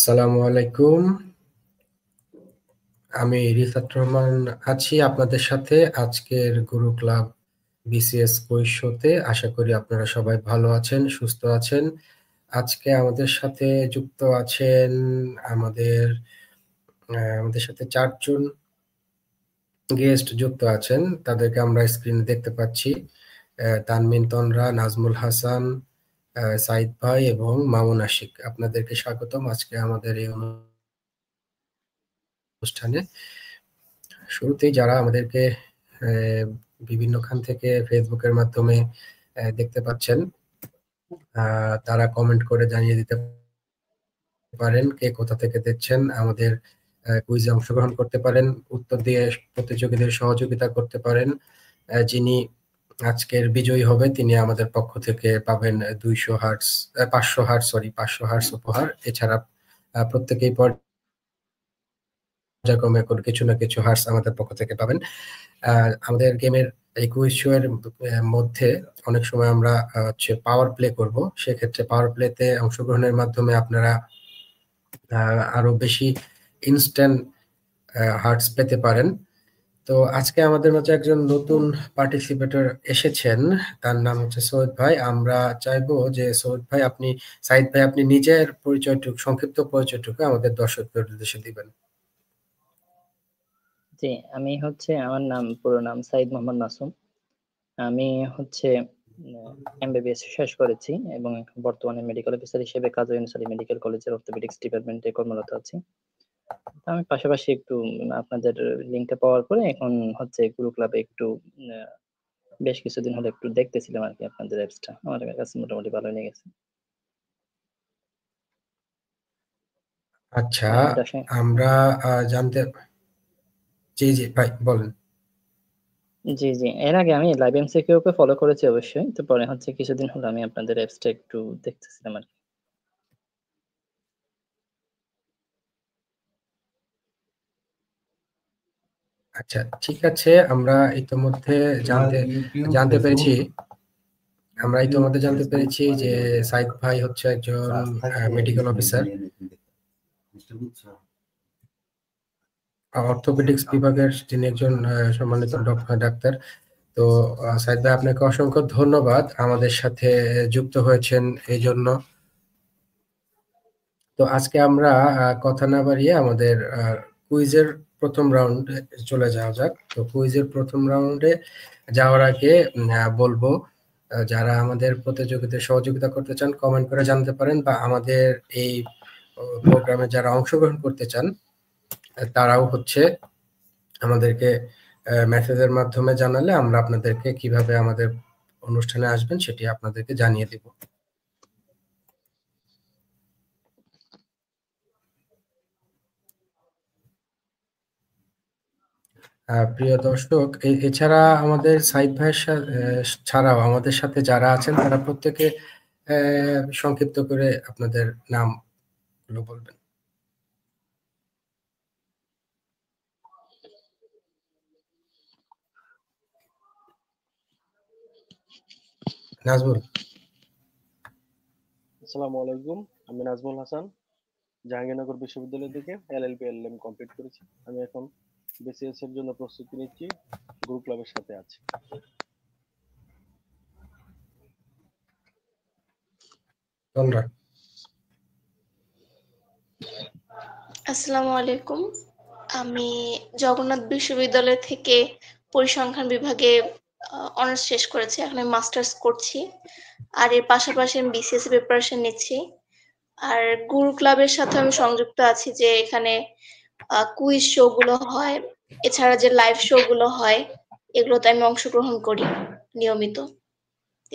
আসসালামু আলাইকুম। আমি রিফাত রহমান আছি আপনাদের সাথে আজকের গুরু ক্লাব বিসিএস কুইজ শোতে। আশা করি আপনারা সবাই ভালো আছেন, সুস্থ আছেন। আজকে আমাদের সাথে যুক্ত আছেন আমাদের সাথে 4 জন গেস্ট যুক্ত আছেন। তাদেরকে আমরা স্ক্রিনে দেখতে পাচ্ছি। তানমিন তনরা, নাজমুল হাসান, সাইদ ভাই এবং মামুন আশিক। আপনাদেরকে স্বাগতম আজকে আমাদের এই অনুষ্ঠানে। শুরুতেই যারা আমাদেরকে বিভিন্ন খান থেকে ফেসবুকের মাধ্যমে দেখতে পাচ্ছেন, তারা কমেন্ট করে জানিয়ে দিতে পারেন কে কোথা থেকে দেখছেন। আমাদের কুইজে অংশগ্রহণ করতে পারেন, উত্তর দিয়ে প্রতিযোগীদের সহযোগিতা করতে পারেন। যিনি আজকের বিজয়ী হবে তিনি আমাদের পক্ষ থেকে পাবেন 500 হার্টস উপহার। এছাড়া প্রত্যেকেই পর্যায়ক্রমে কিছু না কিছু হার্টস আমাদের পক্ষ থেকে পাবেন। আমাদের গেমের এই কুইজ শো এর মধ্যে অনেক সময় আমরা পাওয়ার প্লে করব। সেক্ষেত্রে পাওয়ার প্লেতে অংশগ্রহণের মাধ্যমে আপনারা আরো বেশি ইনস্ট্যান্ট হার্টস পেতে পারেন। তো আজকে আমাদের মাঝে একজন নতুন পার্টিসিপেটর এসেছেন, তার নাম হচ্ছে সৈয়দ ভাই। আমরা চাইবো যে সাইদ ভাই আপনি নিজের সংক্ষিপ্ত পরিচয়টুকু আমাদের দর্শকদের উদ্দেশ্যে দিবেন। জি, আমি আমার পুরো নাম সাইদ মোহাম্মদ মাসুম। আমি এমবিবিএস শেষ করেছি এবং বর্তমানে মেডিকেল অফিসার হিসেবে কাজী নজরুল আলী মেডিকেল কলেজের অর্থোপেডিক্স ডিপার্টমেন্টে কর্মরত আছি। আমি পাশাপাশি একটু আপনাদের লিংকটা পাওয়ার পরে এখন গুরু ক্লাবে একটু বেশ কিছুদিন হলো একটু দেখতেছিলাম আর কি আপনাদের অ্যাপসটা। আমার কাছে মোটামুটি ভালো লেগেছে। আচ্ছা, আমরা জানতে জি ভাই বলেন। জি এর আগে আমি লাইভ এমসিকিউ কে ফলো করেছি অবশ্যই। তো পরে কিছুদিন হলো আমি আপনাদের অ্যাপসটা একটু দেখতেছিলাম আর কি। আচ্ছা ঠিক আছে, আমরা ইতিমধ্যে জানতে পেরেছি যে সাইদ ভাই হচ্ছে একজন মেডিকেল অফিসার, অর্থোপেডিক্স বিভাগের তিনি একজন সম্মানিত ডাক্তার। তো সাইদ ভাই আপনাকে অসংখ্য ধন্যবাদ আমাদের সাথে যুক্ত হয়েছেন এই জন্য। তো আজকে আমরা কথা না বাড়িয়ে আমাদের কুইজের প্রথম রাউন্ডে চলে যাওয়া যাক। তো কুইজের প্রথম রাউন্ডে যাওয়ার আগে বলবো, যারা আমাদের প্রতিযোগিতায় সহযোগিতা করতে চান কমেন্ট করে জানতে পারেন, বা আমাদের এই প্রোগ্রামে যারা অংশগ্রহণ করতে চান তারাও আমাদেরকে মেসেজের মাধ্যমে জানালে আমরা আপনাদেরকে কিভাবে আমাদের অনুষ্ঠানে আসবেন সেটি আপনাদেরকে জানিয়ে দিব। প্রিয় দর্শক, এছাড়া আমাদের সাইদ ভাইয়ের ছাড়াও আমাদের সাথে যারা আছেন তারা প্রত্যেকে সংক্ষিপ্ত করে আপনাদের নামগুলো বলবেন। নাজমুল। আসসালামু আলাইকুম, আমি নাজমুল হাসান, জাহাঙ্গীরনগর বিশ্ববিদ্যালয় থেকে এলএলবি এলএম কমপ্লিট করেছি। আমি এখন বিসিএস এর জন্য প্রস্তুতি নিচ্ছি, গুরু ক্লাবের সাথে আছি। আসসালামু আলাইকুম, আমি জগন্নাথ বিশ্ববিদ্যালয় থেকে পরিসংখ্যান বিভাগে অনার্স শেষ করেছি। এখন আমি মাস্টার্স করছি, আর এর পাশাপাশি আমি বিসিএস প্রিপারেশন নিচ্ছি। আর গুরু ক্লাবের সাথে আমি সংযুক্ত আছি, যে এখানে কুইজ শো গুলো হয়, এছাড়া যে লাইভ শো গুলো হয় এগুলোতে আমি অংশগ্রহণ করি নিয়মিত।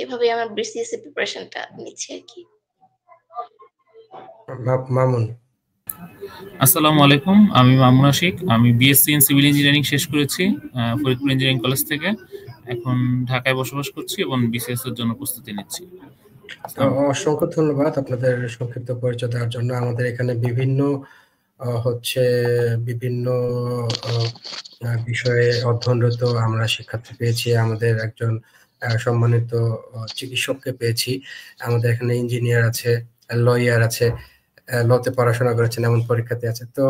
এভাবে আমার বিসিএস প্রিপারেশনটা নিচ্ছি আর কি। মামুন। আসসালামু আলাইকুম, আমি মামুন আশিক। আমি বিএসসি ইন সিভিল ইঞ্জিনিয়ারিং শেষ করেছি ফরিদপুর ইঞ্জিনিয়ারিং কলেজ থেকে। এখন ঢাকায় বসবাস করছি এবং বিসিএস এর জন্য প্রস্তুতি নিচ্ছি। অসংখ্য ধন্যবাদ আপনাদের সংক্ষিপ্ত পরিচয় দেওয়ার জন্য। আমাদের এখানে বিভিন্ন বিষয়ে অধ্যয়নরত আমরা শিক্ষার্থী পেয়েছি। আমাদের একজন সম্মানিত চিকিৎসককে পেয়েছি, আমাদের এখানে ইঞ্জিনিয়ার আছে, লয়ার আছে, লতে পড়াশোনা করেছেন, এমন পরীক্ষাতে আছে। তো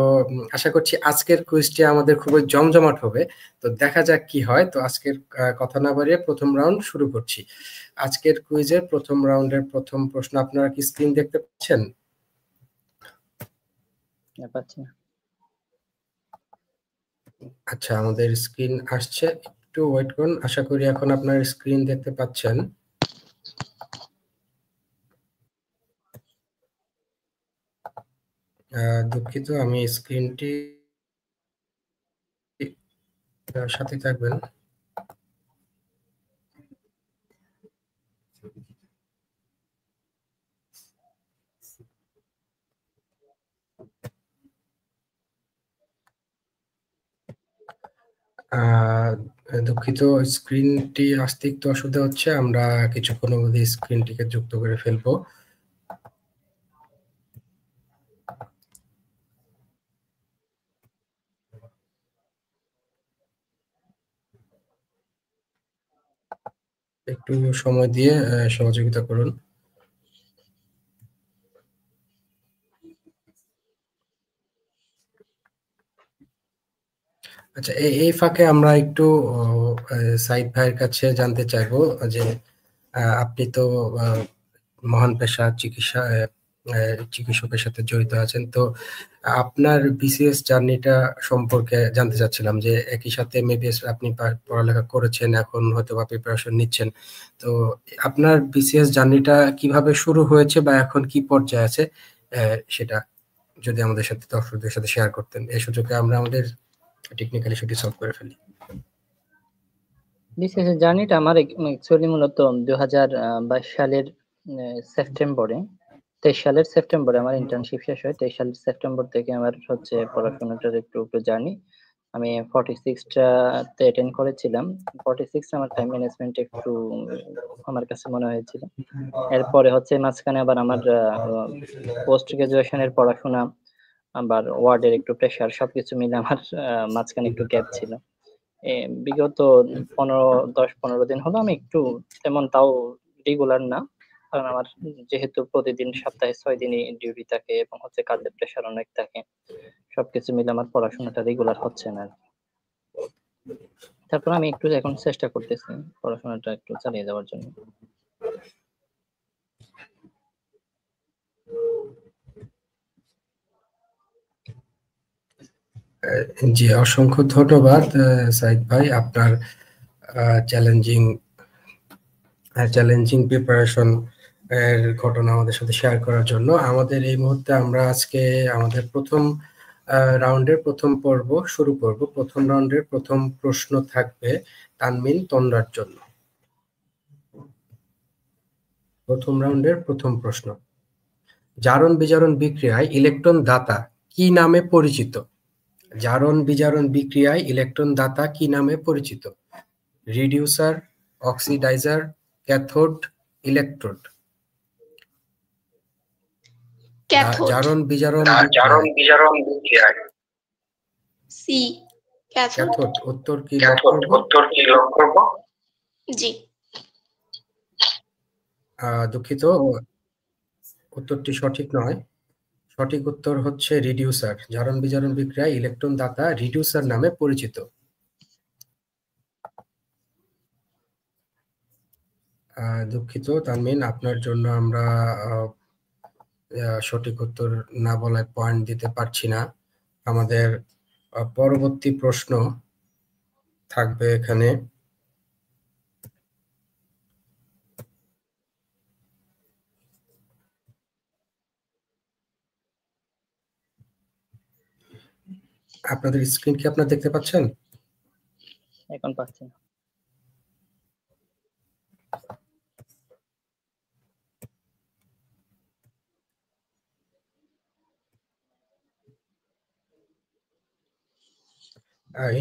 আশা করছি আজকের কুইজটি আমাদের খুবই জমজমাট হবে। তো দেখা যাক কি হয়। তো আজকের কথা না বাড়িয়ে প্রথম রাউন্ড শুরু করছি। আজকের কুইজের প্রথম রাউন্ডের প্রথম প্রশ্ন, আপনারা কি স্ক্রিন দেখতে পাচ্ছেন? পাচ্ছি না। আচ্ছা, আমাদের স্ক্রিন আসছে, একটু ওয়েট করুন। আশা করি এখন আপনার স্ক্রিন দেখতে পাচ্ছেন। দুঃখিত, আমি স্ক্রিনটি সাথে থাকবেন। দুঃখিত, স্ক্রিনটি আসতে একটু অসুবিধা হচ্ছে। আমরা কিছুক্ষণের মধ্যে স্ক্রিনটিকে যুক্ত করে ফেলবো। একটু সময় দিয়ে সহযোগিতা করুন। আচ্ছা, এই ফাঁকে আমরা একটু সাইদ ভাইয়ের কাছে জানতে চাইবো যে আপনি তো মহান পেশা চিকিৎসকের সাথে জড়িত আছেন। তো আপনার বিসিএস জার্নিটা সম্পর্কে জানতে চাচ্ছিলাম, যে একই সাথে এমবিবিএস আপনি পড়ালেখা করেছেন, এখন হয়তো বা প্রিপারেশন নিচ্ছেন। তো আপনার বিসিএস জার্নিটা কিভাবে শুরু হয়েছে বা এখন কি পর্যায়ে আছে, সেটা যদি আমাদের সাথে দর্শকদের সাথে শেয়ার করতেন, এই সুযোগে আমরা আমাদের টেকনিক্যাল ইস্যুটি সলভ করে ফেলি। বিসিএস এর জার্নিটা আমার অ্যাকচুয়ালি মূলত 2022 সালের সেপ্টেম্বরে 23 সালের সেপ্টেম্বরে আমার ইন্টার্নশিপ শেষ হয়। 23 সালের সেপ্টেম্বর থেকে আমার হচ্ছে পড়াশোনাটার একটু জার্নি। আমি 46তে অ্যাটেন্ড করেছিলাম। 46 আমার টাইম ম্যানেজমেন্ট একটু আমার কাছে মনে হয়েছিল। এরপরে হচ্ছে মাঝখানে আবার আমার পোস্ট গ্রাজুয়েশনের পড়াশোনা, আবার ওয়ার্ডের একটু প্রেশার, সবকিছু মিলে আমার মাঝখানে একটু গ্যাপ ছিল। বিগত 10-15 দিন হলো আমি একটু তেমন, তাও রেগুলার না, কারণ আমার যেহেতু প্রতিদিন সপ্তাহে 6 দিনই ডিউটি থাকে এবং হচ্ছে কাজের প্রেশার অনেক থাকে, সবকিছু মিলে আমার পড়াশোনাটা রেগুলার হচ্ছে না। তারপর আমি একটু এখন চেষ্টা করতেছি পড়াশোনাটা একটু চালিয়ে যাওয়ার জন্য। জি, অসংখ্য ধন্যবাদ সাইদ ভাই, আপনার চ্যালেঞ্জিং প্রিপারেশন এর ঘটনা আমাদের সাথে শেয়ার করার জন্য। আমাদের এই মুহূর্তে আমরা আজকে আমাদের প্রথম রাউন্ডের প্রথম পর্ব শুরু করব। প্রথম রাউন্ডের প্রথম প্রশ্ন থাকবে তানমিন তন্দ্রার জন্য। প্রথম রাউন্ডের প্রথম প্রশ্ন, জারণ বিজারণ বিক্রিয়ায় ইলেকট্রন দাতা কি নামে পরিচিত? জারণ বিজারণ বিক্রিয়ায় ইলেকট্রন দাতা কি নামে পরিচিত? Reducer, oxidiser, cathode, electrode. জারণ বিজারণ বিক্রিয়ায় সি, ক্যাথোড। উত্তর কি লক করব? জি। দুঃখিত, উত্তরটি সঠিক নয়। সঠিক উত্তর হচ্ছে রিডিউসার। জারণ বিজারণ বিক্রিয়ায় ইলেকট্রন দাতা রিডিউসার নামে পরিচিত। দুঃখিত তানমিন, আপনার জন্য আমরা সঠিক উত্তর না বলায় পয়েন্ট দিতে পারছি না। আমাদের পরবর্তী প্রশ্ন থাকবে এখানে। আপনাদের স্ক্রিন কি আপনারা দেখতে পাচ্ছেন? এখন পাচ্ছি না।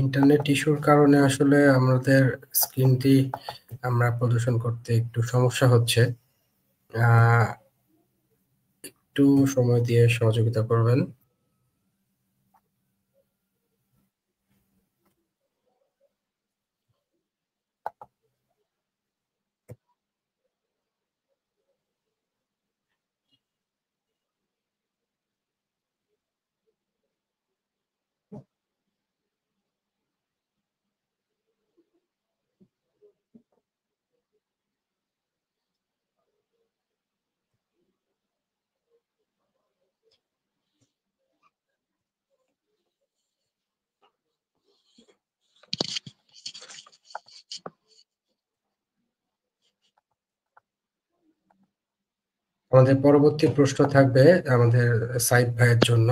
ইন্টারনেট ইস্যুর কারণে আসলে আমাদের স্ক্রিনটি আমরা প্রদর্শন করতে একটু সমস্যা হচ্ছে। একটু সময় দিয়ে সহযোগিতা করবেন। আমাদের পরবর্তী প্রশ্ন থাকবে আমাদের সাইদ ভাইয়ের জন্য।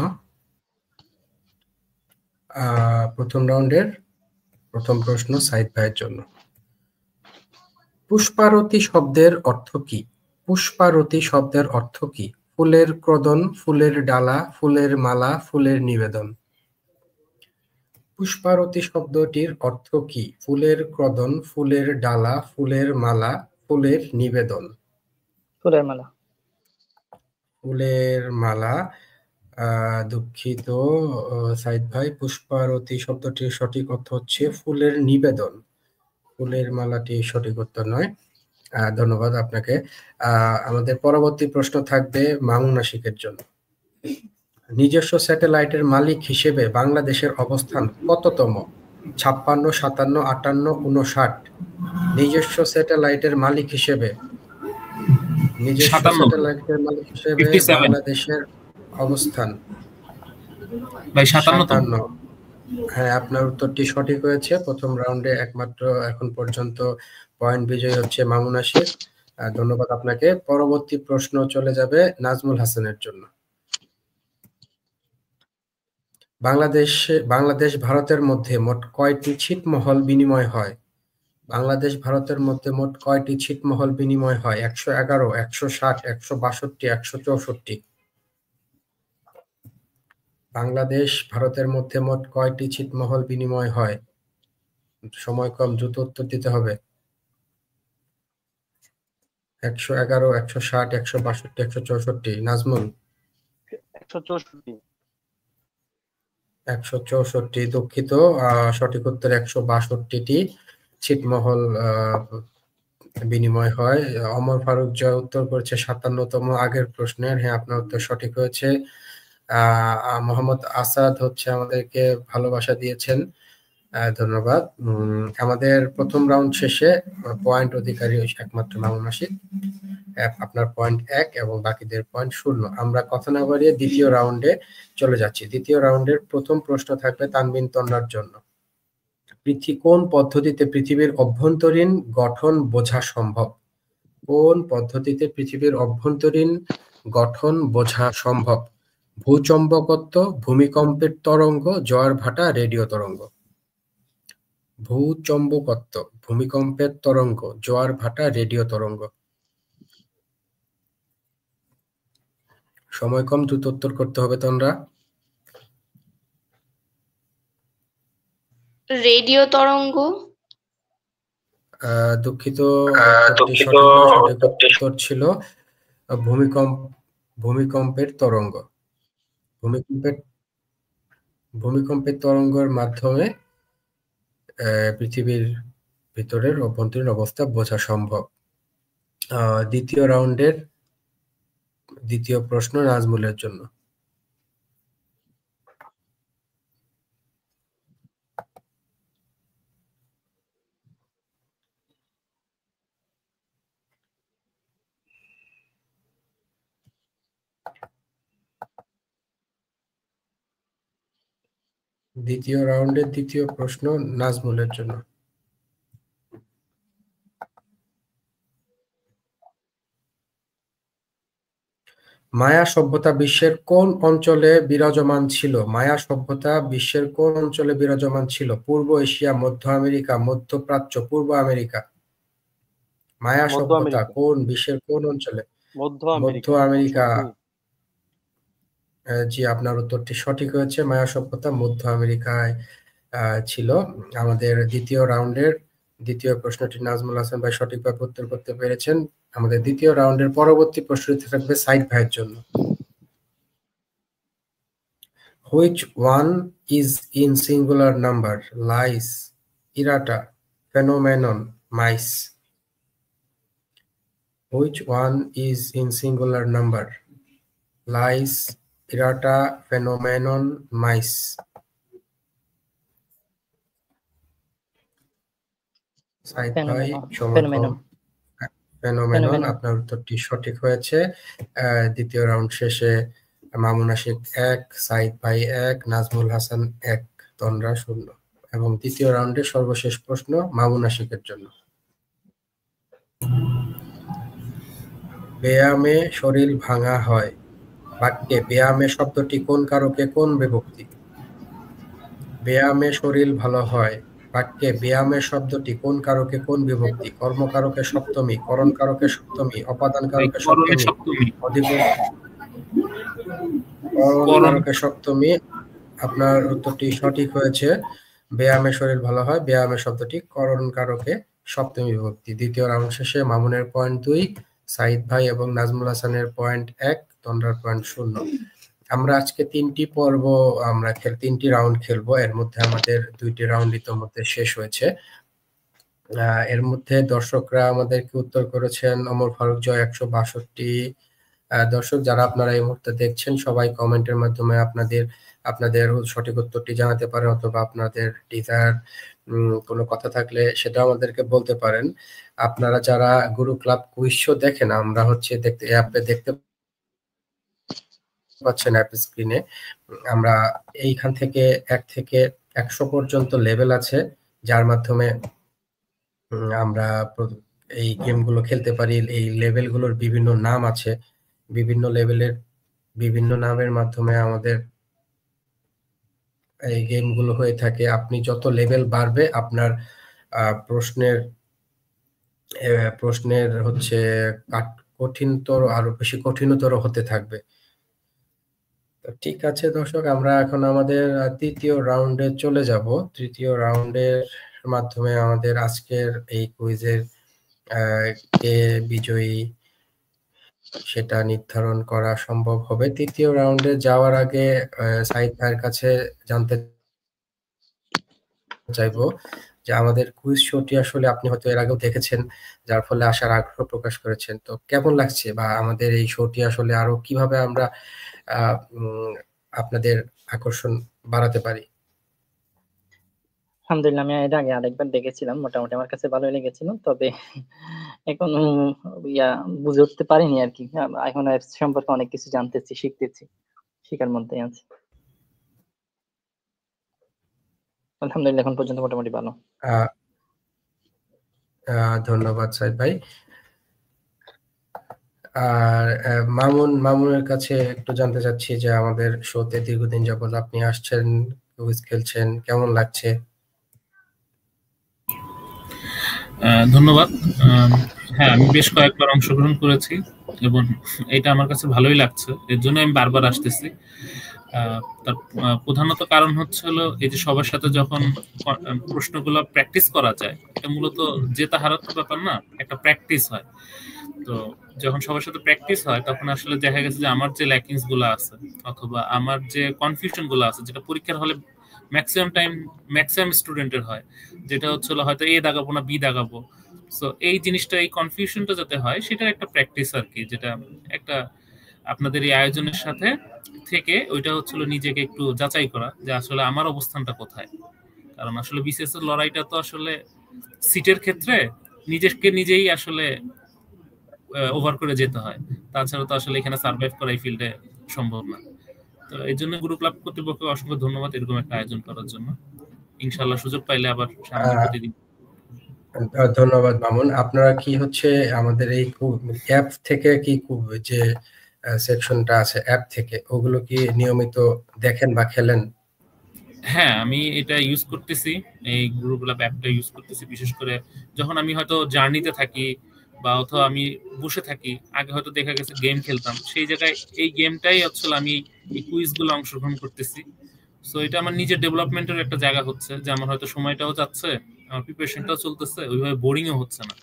প্রথম রাউন্ডের প্রথম প্রশ্ন সাইদ ভাইয়ের জন্য। পুষ্পারতি শব্দের অর্থ কি? পুষ্পারতি শব্দের অর্থ কি? ফুলের ক্রদন, ফুলের ডালা, ফুলের মালা, ফুলের নিবেদন। পুষ্পারতি শব্দটির অর্থ কি? ফুলের ক্রদন, ফুলের ডালা, ফুলের মালা, ফুলের নিবেদন। ফুলের মালা। ফুলের মালা। দুঃখিত সাইদ ভাই, পুষ্পারতি শব্দটির সঠিক অর্থ হচ্ছে ফুলের নিবেদন। ফুলের মালাটি সঠিক উত্তর নয়। ধন্যবাদ আপনাকে। আমাদের পরবর্তী প্রশ্ন থাকবে মামুন আশিকের জন্য। নিজস্ব স্যাটেলাইটের মালিক হিসেবে বাংলাদেশের অবস্থান কততম? 56, 57, 58, 59। নিজস্ব স্যাটেলাইটের মালিক হিসেবে বাংলাদেশের অবস্থান 57। হ্যাঁ, আপনার উত্তরটি সঠিক হয়েছে। প্রথম রাউন্ডে একমাত্র এখন পর্যন্ত পয়েন্ট বিজয়ী হচ্ছে মামুন আশিক। ধন্যবাদ আপনাকে। পরবর্তী প্রশ্ন চলে যাবে নাজমুল হাসানের জন্য। বাংলাদেশ ভারতের মধ্যে মোট কয়টি ছিটমহল বিনিময় হয়? বাংলাদেশ ভারতের মধ্যে মোট কয়টি ছিটমহল বিনিময় হয়? 111, 160, 162, 164। বাংলাদেশ ভারতের মধ্যে মোট কয়টি ছিটমহল বিনিময় হয়? সময় কম, দ্রুত উত্তর দিতে হবে। 111, 160, 162, 164। নাজমুল? 164। 164। দুঃখিত, সঠিক উত্তর 162টি ছিটমহল বিনিময় হয়। অমর ফারুক জয় উত্তর করেছে 57তম আগের প্রশ্নের। হ্যাঁ, আপনার উত্তর সঠিক হয়েছে। মোহাম্মদ আসাদ হচ্ছে আমাদেরকে ভালোবাসা দিয়েছেন, ধন্যবাদ। আমাদের প্রথম রাউন্ড শেষে পয়েন্ট অধিকারী একমাত্র মামুন আশিক। আপনার পয়েন্ট 1 এবং বাকিদের পয়েন্ট 0। আমরা কথা না বাড়িয়ে দ্বিতীয় রাউন্ডে চলে যাচ্ছি। দ্বিতীয় রাউন্ডের প্রথম প্রশ্ন থাকবে তানবিন তন্নার জন্য। কোন পদ্ধতিতে পৃথিবীর অভ্যন্তরীণ গঠন বোঝা সম্ভব? কোন পদ্ধতিতে পৃথিবীর অভ্যন্তরীণ গঠন বোঝা সম্ভব? ভূচম্বকত্ব, ভূমিকম্পের তরঙ্গ, জোয়ার ভাটা, রেডিও তরঙ্গ। ভূচম্বকত্ব, ভূমিকম্পের তরঙ্গ, জোয়ার ভাটা, রেডিও তরঙ্গ। সময় কম, দ্রুত উত্তর করতে হবে তোমরা। রেডিও তরঙ্গ। দুঃখিত, সঠিক উত্তর ছিল ভূমিকম্পের তরঙ্গ। ভূমিকম্পের তরঙ্গের মাধ্যমে পৃথিবীর ভিতরের অভ্যন্তরীণ অবস্থা বোঝা সম্ভব। দ্বিতীয় রাউন্ডের দ্বিতীয় প্রশ্ন নাজমুলের জন্য। দ্বিতীয় রাউন্ডের দ্বিতীয় প্রশ্ন নাজমুলের জন্য। মায়া সভ্যতা বিশ্বের কোন অঞ্চলে বিরাজমান ছিল? মায়া সভ্যতা বিশ্বের কোন অঞ্চলে বিরাজমান ছিল? পূর্ব এশিয়া, মধ্য আমেরিকা, মধ্যপ্রাচ্য, পূর্ব আমেরিকা। মায়া সভ্যতা বিশ্বের কোন অঞ্চলে? মধ্য আমেরিকা। জি, আপনার উত্তরটি সঠিক হয়েছে। মায়া সভ্যতা মধ্য আমেরিকায় ছিল। আমাদের দ্বিতীয় রাউন্ডের দ্বিতীয় প্রশ্নটি নাজমুল হাসান ভাই সঠিকভাবে উত্তর করতে পেরেছেন। আমাদের দ্বিতীয় রাউন্ডের পরবর্তী প্রশ্নটি থাকবে সাইদ ভাইয়ের জন্য। Which one is in singular number? Lice, errata, phenomenon, mice. Which one is in singular number? Lice, errata, phenomenon, mice. Saeed ভাই, ফেনোমেনন। আপনার উত্তরটি সঠিক হয়েছে। দ্বিতীয় রাউন্ড শেষে মামুন আশিক 1, সাইদ ভাই 1, নাজমুল হাসান 1, তন্দ্রা 0। এবং দ্বিতীয় রাউন্ডের সর্বশেষ প্রশ্ন মামুন আশিকের জন্য। ব্যায়ামে শরীর ভাঙা হয় বাক্যে ব্যায়ামে শব্দটি কোন কারকে কোন বিভক্তি? ব্যায়ামে শরীর ভালো হয় বাক্যে ব্যায়ামের শব্দটি কোন কারকে কোন বিভক্তি? কর্মকারকে সপ্তমী, করণ কারকে সপ্তমী, অপাদান ভাই কারকে করণে সপ্তমী, সপ্তমী। করণ করণ কারকে সপ্তমী। আপনার উত্তরটি সঠিক হয়েছে। ব্যায়ামে শরীর ভালো হয়, ব্যায়ামের শব্দটি করণ কারকে সপ্তমী বিভক্তি। দ্বিতীয় রাউন্ড শেষে মামুনের পয়েন্ট 2, সাইদ ভাই এবং নাজমুল হাসানের পয়েন্ট 1, তন্দ্রার পয়েন্ট 0। আমরা আজকে 3টি পর্ব আমরা 3টি রাউন্ড খেলবো। এর মধ্যে আমাদের 2টি রাউন্ড ইতোমধ্যে শেষ হয়েছে। এর মধ্যে দর্শকরা আমাদেরকে উত্তর করেছেন অমর ফারুক জয় 162। দর্শক যারা আপনারা এই মুহূর্তে দেখছেন সবাই কমেন্টের মাধ্যমে আপনাদের সঠিক উত্তরটি জানাতে পারেন, অথবা আপনাদের ডিজায়ার কোনো কথা থাকলে সেটা আমাদেরকে বলতে পারেন। আপনারা যারা গুরু ক্লাব কুইজ শো দেখেন, আমরা হচ্ছে অ্যাপে দেখতে পাচ্ছেন, অ্যাপ স্ক্রিনে আমরা এইখান থেকে 1 থেকে 100 পর্যন্ত লেভেল আছে, যার মাধ্যমে আমরা এই গেমগুলো খেলতে পারি। এই লেভেলগুলোর বিভিন্ন নাম আছে, বিভিন্ন লেভেলের বিভিন্ন নামের মাধ্যমে আমাদের এই গেমগুলো হয়ে থাকে। আপনি যত লেভেল বাড়বে আপনার প্রশ্নের হচ্ছে কঠিনতর, আরো বেশি কঠিনতর হতে থাকবে। তো ঠিক আছে দর্শক, আমরা এখন আমাদের তৃতীয় রাউন্ডে চলে যাব। তৃতীয় রাউন্ডের মাধ্যমে আমাদের আজকের এই কুইজের কে বিজয়ী সেটা নির্ধারণ করা সম্ভব হবে। তৃতীয় রাউন্ডে যাওয়ার আগে সাইদ ভাইয়ের কাছে জানতে চাইবো যে আমাদের কুইজ শোটি আসলে আপনি হয়তো এর আগেও দেখেছেন, যার ফলে আসার আগ্রহ প্রকাশ করেছেন। তো কেমন লাগছে, বা আমাদের এই শোটি আসলে আরো কিভাবে আমরা আপনাদের আকর্ষণ বাড়াতে পারি? আলহামদুলিল্লাহ, আমি এর আগে আরেকবার দেখেছিলাম, মোটামুটি আমার কাছে ভালোই লেগেছিল। তবে এখন বুঝে উঠতে পারিনি আর কি। এখন এর সম্পর্কে অনেক কিছু জানতেছি, শিখতেছি, শিখার মধ্যে আছে। আলহামদুলিল্লাহ, এখন পর্যন্ত মোটামুটি ভালো। ধন্যবাদ সাইদ ভাই। আর মামুনের কাছে একটু জানতে চাচ্ছি যে আমাদের শোতে দীর্ঘদিন যাবত আপনি আসছেন, কুইজ খেলছেন, কেমন লাগছে? ধন্যবাদ। হ্যাঁ, আমি বেশ কয়েকবার অংশগ্রহণ করেছি এবং এটা আমার কাছে ভালোই লাগছে, এর জন্য আমি বারবার আসতেছি। তার প্রধানত কারণ হচ্ছে হলো এই যে সবার সাথে যখন প্রশ্নগুলো প্র্যাকটিস করা যায়, এটা মূলত জেতা হারার ব্যাপার না, একটা প্র্যাকটিস হয়। তো যখন সবার সাথে প্র্যাকটিস হয় তখন আসলে দেখা গেছে যে আমার যে ল্যাকিংস গুলো আছে অথবা আমার যে কনফিউশন গুলো আছে, যেটা পরীক্ষার হলে ম্যাক্সিমাম স্টুডেন্টের হয়, যেটা হচ্ছে হয়তো এ দাগাবো না বি দাগাবো, সো এই জিনিসটা, এই কনফিউশনটা যাতে হয় সেটার একটা প্র্যাকটিস আর কি, যেটা একটা আপনাদের এই আয়োজনের সাথে থেকে ওইটা হচ্ছিল নিজেকে একটু যাচাই করা যে আসলে আমার অবস্থানটা কোথায়। কারণ আসলে বিসিএস এর লড়াইটা তো আসলে সিটের ক্ষেত্রে নিজেই আসলে ওভার করে যেতে হয়, তাছাড়া তো আসলে এখানে সার্ভাইভ করা এই ফিল্ডে সম্ভব না। তো এই জন্য গ্রুপ ক্লাব কর্তৃপক্ষকে অসংখ্য ধন্যবাদ এরকম একটা আয়োজন করার জন্য। ইনশাআল্লাহ সুযোগ পাইলে আবার সামনে প্রতিদিন। ধন্যবাদ মামুন। আপনারা কি হচ্ছে আমাদের এই অ্যাপ থেকে কি যে সেকশনটা আছে অ্যাপ থেকে, ওগুলো কি নিয়মিত দেখেন বা খেলেন? হ্যাঁ, আমি এটা ইউজ করতেছি, এই গ্রুপ ক্লাব অ্যাপটা ইউজ করতেছি বিশেষ করে যখন আমি হয়তো জার্নিতে থাকি বা অথবা আমি বসে থাকি। আগে হয়তো দেখা গেছে গেম খেলতাম, সেই জায়গায় এই গেমটাই আসলে আমি এই কুইজগুলো অংশগ্রহণ করতেছি। সো এটা আমার নিজের ডেভেলপমেন্টের একটা জায়গা হচ্ছে যে আমার হয়তো সময়টাও যাচ্ছে, আমার প্রিপারেশনটাও চলতেছে, ওইভাবে বোরিংও হচ্ছে না,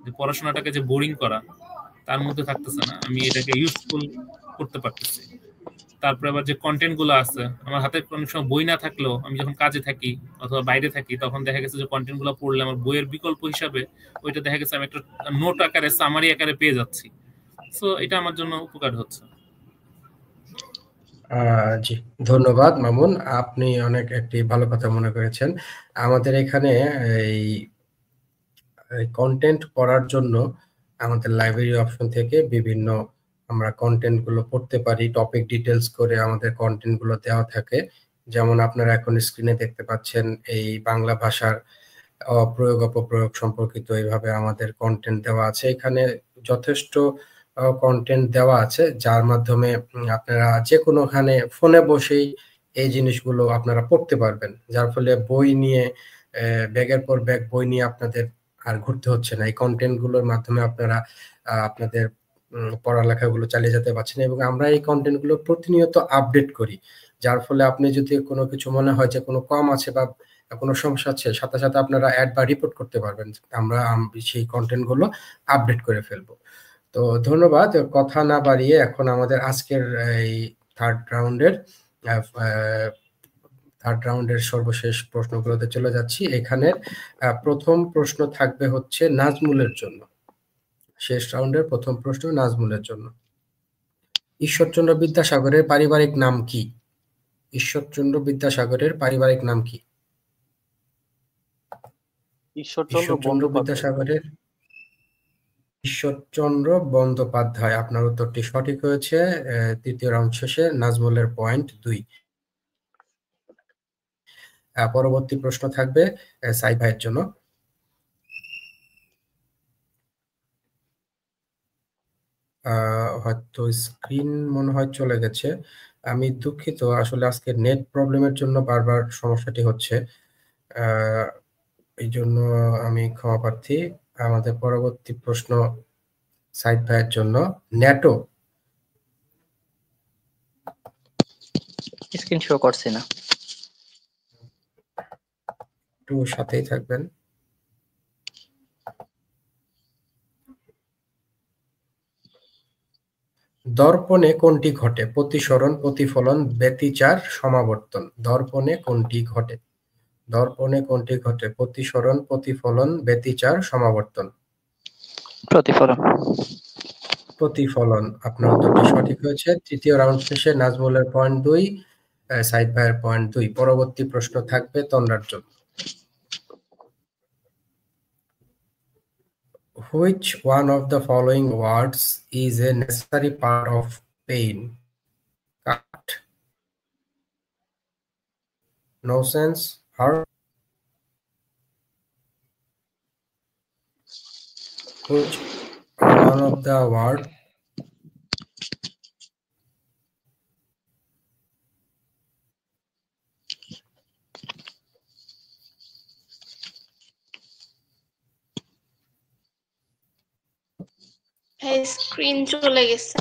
যে পড়াশোনাটাকে যে বোরিং করা তার মধ্যে থাকতেছে না, আমি এটাকে ইউজফুল করতে পারতেছি। তারপরে আবার যে কন্টেন্ট গুলো আছে, আমার হাতে অনেক সময় বই না থাকলেও আমি যখন কাজে থাকি অথবা বাইরে থাকি তখন দেখা গেছে যে কন্টেন্ট গুলো পড়লে আমার বইয়ের বিকল্প হিসাবে ওইটা দেখা গেছে আমি একটা নোট আকারে, সামারি আকারে পেয়ে যাচ্ছি। সো এটা আমার জন্য উপকার হচ্ছে। জি, ধন্যবাদ মামুন, আপনি অনেক একটি ভালো কথা মনে করেছেন। আমাদের এখানে এই কন্টেন্ট পড়ার জন্য আমাদের লাইব্রেরি অপশন থেকে বিভিন্ন আমরা কন্টেন্ট গুলো পড়তে পারি, টপিক ডিটেলস করে আমাদের কন্টেন্ট গুলো দেওয়া থাকে। যেমন আপনারা এখন স্ক্রিনে দেখতে পাচ্ছেন এই বাংলা ভাষার প্রয়োগ অপপ্রয়োগ সম্পর্কিত এইভাবে আমাদের কন্টেন্ট দেওয়া আছে। এখানে যথেষ্ট কন্টেন্ট দেওয়া আছে, যার মাধ্যমে আপনারা যে কোনোখানে ফোনে বসেই এই জিনিসগুলো আপনারা পড়তে পারবেন, যার ফলে বই নিয়ে ব্যাগের পর ব্যাগ বই নিয়ে আপনাদের আর ঘুরতে হচ্ছে না। এই কন্টেন্টগুলোর মাধ্যমে আপনারা আপনাদের পড়ালেখাগুলো চালিয়ে যেতে পারছেন, এবং আমরা এই কন্টেন্টগুলো প্রতিনিয়ত আপডেট করি, যার ফলে আপনি যদি কোনো কিছু মনে হয় যে কোনো কম আছে বা কোনো সমস্যা আছে, সাথে সাথে আপনারা অ্যাড বা রিপোর্ট করতে পারবেন, আমরা সেই কন্টেন্টগুলো আপডেট করে ফেলবো। তো ধন্যবাদ, কথা না বাড়িয়ে এখন আমাদের আজকের এই থার্ড রাউন্ডের সর্বশেষ প্রশ্নগুলোতে চলে যাচ্ছি। এখানের প্রথম প্রশ্ন থাকবে হচ্ছে নাজমুলের জন্য। শেষ রাউন্ডের প্রথম প্রশ্ন নাজমুলের জন্য। ঈশ্বরচন্দ্র বিদ্যাসাগরের পারিবারিক নাম কি? ঈশ্বরচন্দ্র বিদ্যাসাগরের পারিবারিক নাম কি? ঈশ্বরচন্দ্র বিদ্যাসাগরের ঈশ্বরচন্দ্র বন্দ্যোপাধ্যায়। আপনার উত্তরটি সঠিক হয়েছে। তৃতীয় রাউন্ড শেষে নাজমুলের পয়েন্ট 2। পরবর্তী প্রশ্ন থাকবে সাইদ ভাইয়ের জন্য। হয়তো স্ক্রিন মনে হয় চলে গেছে, আমি দুঃখিত, আসলে আজকে নেট প্রবলেমের জন্য বারবার সমস্যাটি হচ্ছে, এই জন্য আমি ক্ষমা প্রার্থী। আমাদের পরবর্তী প্রশ্ন সাইদ ভাইয়ের জন্য। ন্যাটো স্ক্রিন শো করছে না, একটু সাথেই থাকবেন। দর্পণে কোনটি ঘটে? প্রতিসরণ, প্রতিফলন, ব্যতিচার, সমাবর্তন। দর্পণে কোনটি ঘটে? দর্পণে কোনটি ঘটে? প্রতিসরণ, প্রতিফলন, ব্যতিচার, সমাবর্তন। প্রতিফলন। প্রতিফলন। আপনার উত্তরটি সঠিক হয়েছে। তৃতীয় রাউন্ড শেষে নাজমুলের পয়েন্ট 2, সাইদ ভাইয়ের পয়েন্ট 2। পরবর্তী প্রশ্ন থাকবে তন্দ্রার জন্য। Which one of the following words is a necessary part of pain? Cut, nonsense, hurt. Which one of the word screen চলে গেছে।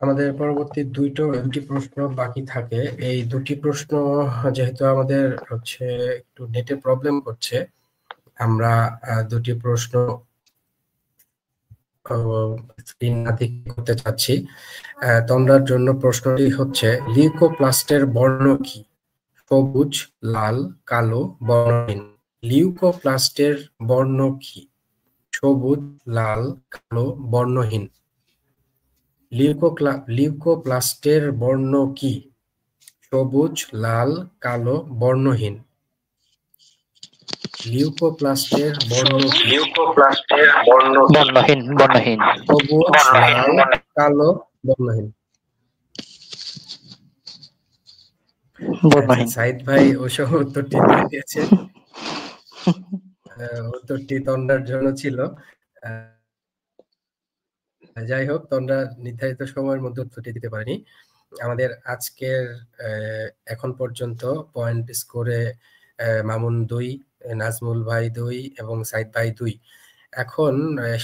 আমাদের পরবর্তী দুটি প্রশ্ন বাকি থাকে। এই দুটি প্রশ্ন যেহেতু আমাদের হচ্ছে একটু নেটে প্রবলেম করছে, আমরা দুটি প্রশ্ন স্ক্রিন না দেখে করতে চাচ্ছি। তন্দ্রার জন্য প্রশ্নটি হচ্ছে, লিউকোপ্লাস্টের বর্ণ কি? সবুজ, লাল, কালো, বর্ণহীন। লিউকোপ্লাস্টের বর্ণ কি? সবুজ, লাল, কালো, বর্ণহীন। লিউকোপ্লাস্টের বর্ণ কি? সবুজ, লাল, কালো, বর্ণহীন। লিউকোপ্লাস্টের বর্ণ কি? লিউকোপ্লাস্টের বর্ণ বর্ণহীন। বর্ণহীন। সবুজ, লাল, কালো, বর্ণহীন। বর্ণহীন। সাইদ ভাই ওসব উত্তরটি দিয়ে দিয়েছে। উত্তরটি তন্দ্রার জন্য ছিল। যাই হোক, তন্দ্রা নির্ধারিত সময়ের মধ্যে উত্তরটি দিতে পারেনি। আমাদের আজকের এখন পর্যন্ত পয়েন্ট স্কোরে মামুন 2, নাজমুল ভাই 2 এবং সাইদ ভাই 2। এখন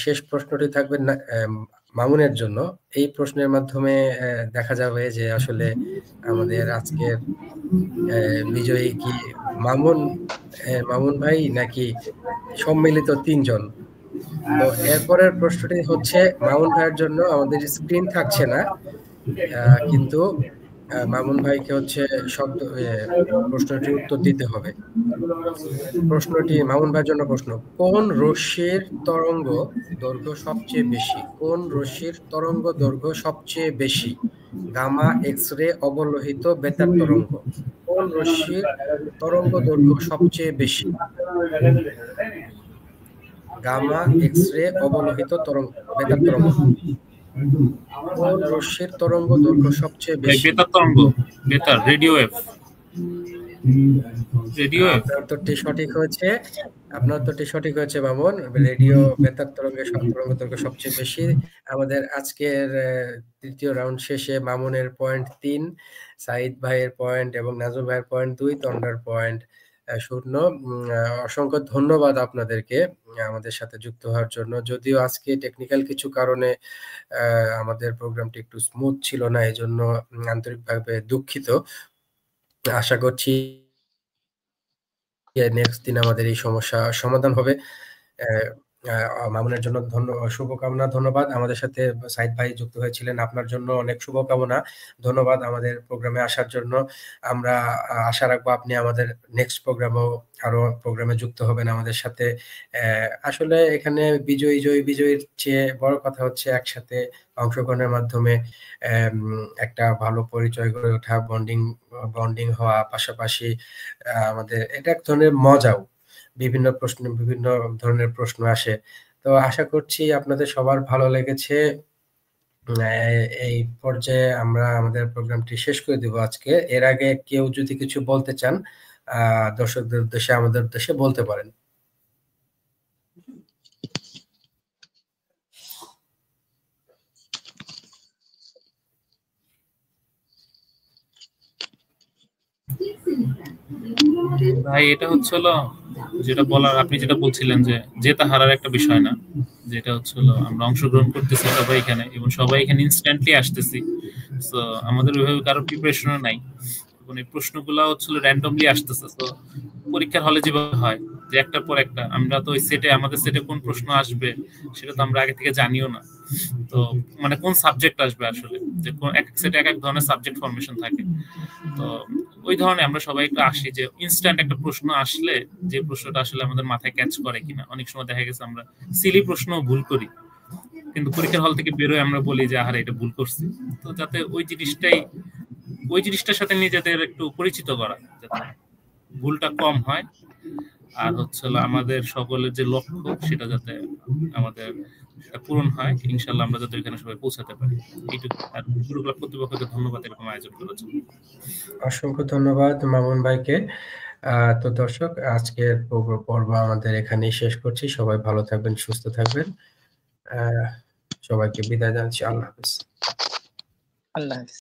শেষ প্রশ্নটি থাকবে মামুনের জন্য। এই প্রশ্নের মাধ্যমে দেখা যাবে যে আসলে আমাদের আজকের বিজয়ী কি মামুন ভাই নাকি সম্মিলিত 3 জন। তো এরপরের প্রশ্নটি হচ্ছে মামুন ভাইয়ের জন্য। আমাদের স্ক্রিন থাকছে না, কিন্তু মামুন ভাইকে হচ্ছে প্রশ্নটির উত্তর দিতে হবে। প্রশ্নটি মামুন ভাইয়ের জন্য প্রশ্ন, কোন রশ্মির তরঙ্গ দৈর্ঘ্য সবচেয়ে বেশি? কোন রশ্মির তরঙ্গ দৈর্ঘ্য সবচেয়ে বেশি? গামা, এক্স রে, অবলোহিত, বেতার তরঙ্গ। কোন রশ্মির তরঙ্গ দৈর্ঘ্য সবচেয়ে বেশি? গামা, এক্স-রে, অবলোহিত তরঙ্গ, বেতার তরঙ্গ। কোন রশ্মির তরঙ্গ দৈর্ঘ্য সবচেয়ে বেশি? বেতার তরঙ্গ, বেতার, রেডিও ওয়েভ। Radio wave. আপনার উত্তরটি সঠিক হয়েছে। আপনার উত্তরটি সঠিক হয়েছে মামুন। রেডিও বেতার তরঙ্গের তরঙ্গ দৈর্ঘ্য সবচেয়ে বেশি। আমাদের আজকের তৃতীয় রাউন্ড শেষে মামুনের পয়েন্ট 3, সাইদ ভাইয়ের পয়েন্ট এবং নাজমুল ভাইয়ের পয়েন্ট 2, তন্ডার পয়েন্ট 0। অসংখ্য ধন্যবাদ আপনাদেরকে আমাদের সাথে যুক্ত হওয়ার জন্য। যদিও আজকে টেকনিক্যাল কিছু কারণে আমাদের প্রোগ্রামটি একটু স্মুথ ছিল না, এজন্য আন্তরিকভাবে দুঃখিত। আশা করছি নেক্সট দিন আমাদের এই সমস্যা সমাধান হবে। মামুনের জন্য শুভকামনা, ধন্যবাদ। আমাদের সাথে সাইদ ভাই যুক্ত হয়েছিলেন, আপনার জন্য অনেক শুভকামনা, ধন্যবাদ আমাদের প্রোগ্রামে আসার জন্য। আমরা আশা রাখবো আপনি আমাদের নেক্সট আরো প্রোগ্রামে যুক্ত হবেন আমাদের সাথে। আসলে এখানে বিজয়ীর চেয়ে বড় কথা হচ্ছে একসাথে অংশগ্রহণের মাধ্যমে একটা ভালো পরিচয় গড়ে ওঠা, বন্ডিং হওয়া, পাশাপাশি আমাদের এটা এক ধরনের মজাও। বিভিন্ন ধরনের প্রশ্ন আসে। তো আশা করছি আপনাদের সবার ভালো লেগেছে। এই পর্যায়ে আমরা আমাদের প্রোগ্রামটি শেষ করে দিব আজকে। এর আগে কেউ যদি কিছু বলতে চান দর্শকদের উদ্দেশ্যে, আমাদের উদ্দেশ্যে বলতে পারেন। ভাই এটা হচ্ছিল যেটা বলার, আপনি যেটা বলছিলেন যে জেতা হারার একটা বিষয় না, যেটা হচ্ছিল আমরা অংশগ্রহণ করতেছি সবাই এখানে এবং সবাই এখানে ইনস্ট্যান্টলি আসতেছি। তো আমাদের ওইভাবে কারো প্রিপারেশনও নাই এবং এই প্রশ্নগুলো হচ্ছিল র্যান্ডমলি আসতেছে। তো পরীক্ষার হলে যেভাবে হয় যে একটার পর একটা, আমরা তো ওই আমাদের সেটে কোন প্রশ্ন আসবে সেটা তো আমরা আগে থেকে জানিও না। তো মানে কোন সাবজেক্ট আসবে আসলে, যে কোন এক সেটে এক ধরনের সাবজেক্ট ফরমেশন থাকে। তো ওই ধরনের আমরা সবাই একটু আসি যে ইনস্ট্যান্ট একটা প্রশ্ন আসলে যে প্রশ্নটা আসলে আমাদের মাথায় ক্যাচ করে কিনা। অনেক সময় দেখা গেছে আমরা সিলি প্রশ্ন ভুল করি, কিন্তু পরীক্ষার হল থেকে বেরোয় আমরা বলি যে আহারে এটা ভুল করছি। তো যাতে ওই জিনিসটার সাথে নিজেদের একটু পরিচিত করা, যাতে ভুলটা কম হয়, আর হচ্ছে আমাদের সকলের যে লক্ষ্য সেটা যাতে আমাদের পূরণ হয়, ইনশাল্লাহ আমরা যাতে এখানে সবাই পৌঁছাতে পারি। এইটুকু। আর গুরুকুল কর্তৃপক্ষকে ধন্যবাদ এরকম আয়োজন করার জন্য। অসংখ্য ধন্যবাদ মামুন ভাইকে। তো দর্শক, আজকের পর্ব আমাদের এখানেই শেষ করছি। সবাই ভালো থাকবেন, সুস্থ থাকবেন। সবাইকে বিদায় জানাচ্ছি। আল্লাহ হাফেজ। আল্লাহ হাফেজ।